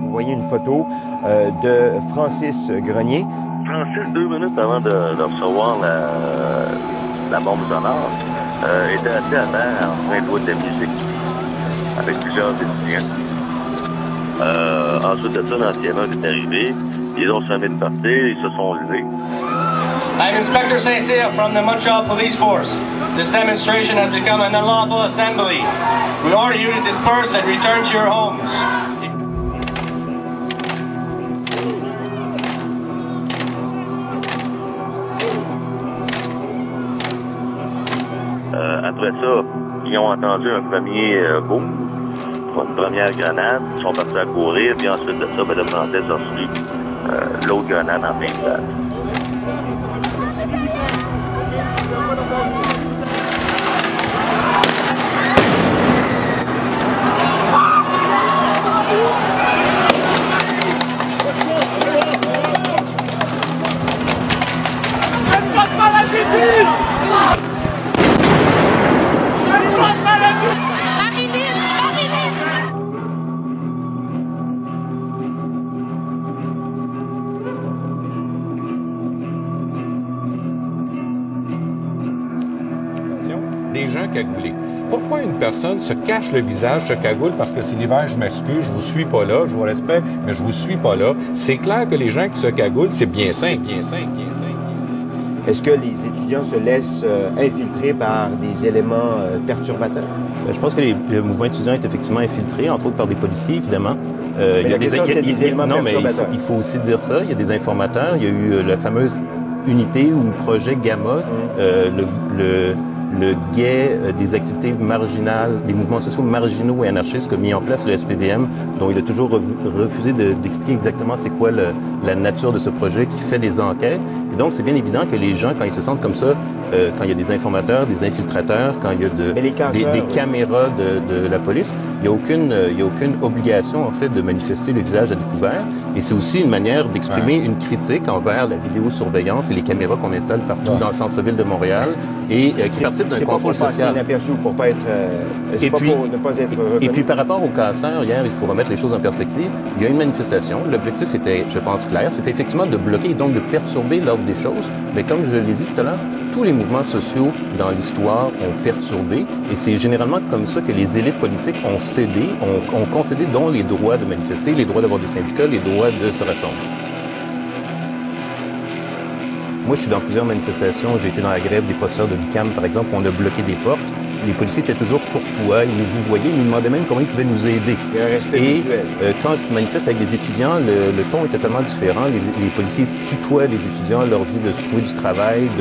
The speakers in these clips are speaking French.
vous voyez une photo de Francis Grenier. Francis, 2 minutes avant de recevoir la bombe sonore, était assis à terre en train de jouer de la musique avec plusieurs étudiants. Ensuite de ça, l'ancien est arrivé, ils ont sonné de partir, ils se sont levés. I'm Inspector Saint-Cyr from the Montreal Police Force. This demonstration has become an unlawful assembly. We order you to disperse and return to your homes. Après ça, ils ont entendu un premier boom, une première grenade, ils sont partis à courir, puis ensuite de ça, le Nantais a reçu l'autre grenade en même place. Des gens cagoulés. Pourquoi une personne se cache le visage, se cagoule parce que c'est l'hiver, je m'excuse, je vous suis pas là, je vous respecte, mais je vous suis pas là. C'est clair que les gens qui se cagoulent, c'est bien simple, bien simple, bien simple. Est-ce que les étudiants se laissent infiltrer par des éléments perturbateurs? Je pense que le mouvement étudiant est effectivement infiltré, entre autres par des policiers, évidemment. Il y a des éléments perturbateurs. Il faut aussi dire ça. Il y a des informateurs. Il y a eu la fameuse unité ou projet Gamma, le guet des activités marginales, des mouvements sociaux marginaux et anarchistes qu'a mis en place le SPVM, dont il a toujours refusé d'expliquer exactement c'est quoi la nature de ce projet qui fait des enquêtes. Et donc, c'est bien évident que les gens, quand ils se sentent comme ça, quand il y a des informateurs, des infiltrateurs, quand il y a des caméras de la police, il y a aucune obligation, en fait, de manifester le visage à découvert. Et c'est aussi une manière d'exprimer une critique envers la vidéosurveillance et les caméras qu'on installe partout dans le centre-ville de Montréal et qui participent d'un contrôle social. Inaperçu pour pas être, pour ne pas être reconnu. Et puis par rapport aux casseurs, hier, il faut remettre les choses en perspective. Il y a une manifestation. L'objectif était, je pense, clair. C'était effectivement de bloquer et donc de perturber l'ordre des choses. Mais comme je l'ai dit tout à l'heure, tous les mouvements sociaux dans l'histoire ont perturbé. Et c'est généralement comme ça que les élites politiques ont cédé, ont concédé dont les droits de manifester, les droits d'avoir des syndicats, les droits de se rassembler. Moi, je suis dans plusieurs manifestations. J'ai été dans la grève des professeurs de l'UQAM, par exemple, où on a bloqué des portes. Les policiers étaient toujours courtois, ils nous vous voyaient, ils nous demandaient même comment ils pouvaient nous aider. Il y a un respect mutuel. Quand je manifeste avec des étudiants, le ton est totalement différent. Les policiers tutoient les étudiants, leur disent de se trouver du travail,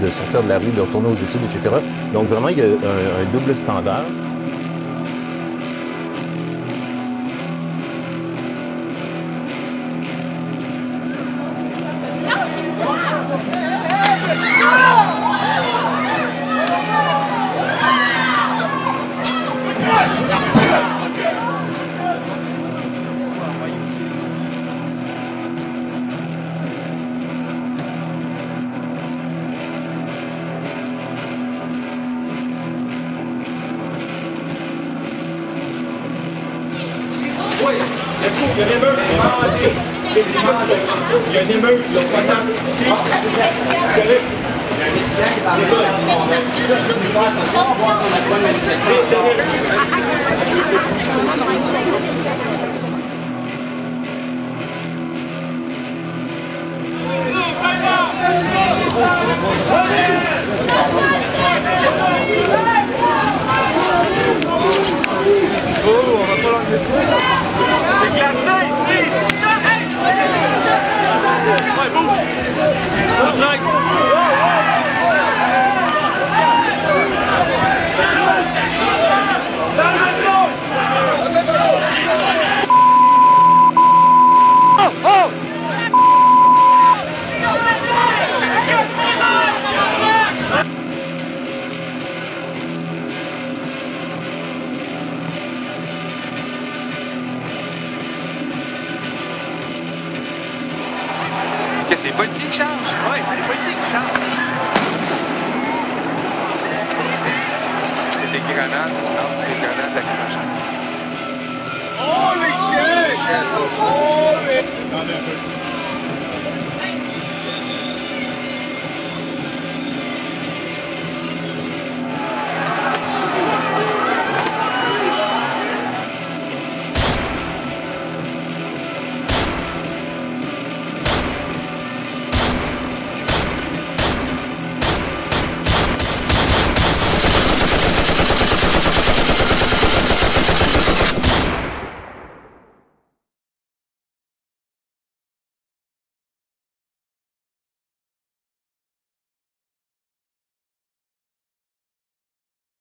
de sortir de la rue, de retourner aux études, etc. Donc vraiment, il y a un double standard. Oui, il y a une émeute. Il y a une émeute, il y a une attaque. C'est glacé ici! Ouais, bouge! C'est les policiers qui changent. Oui, c'est les policiers qui changent. C'est des grenades. Non, c'est des grenades lacrymogènes. Oh les chiens! Michel, doucement.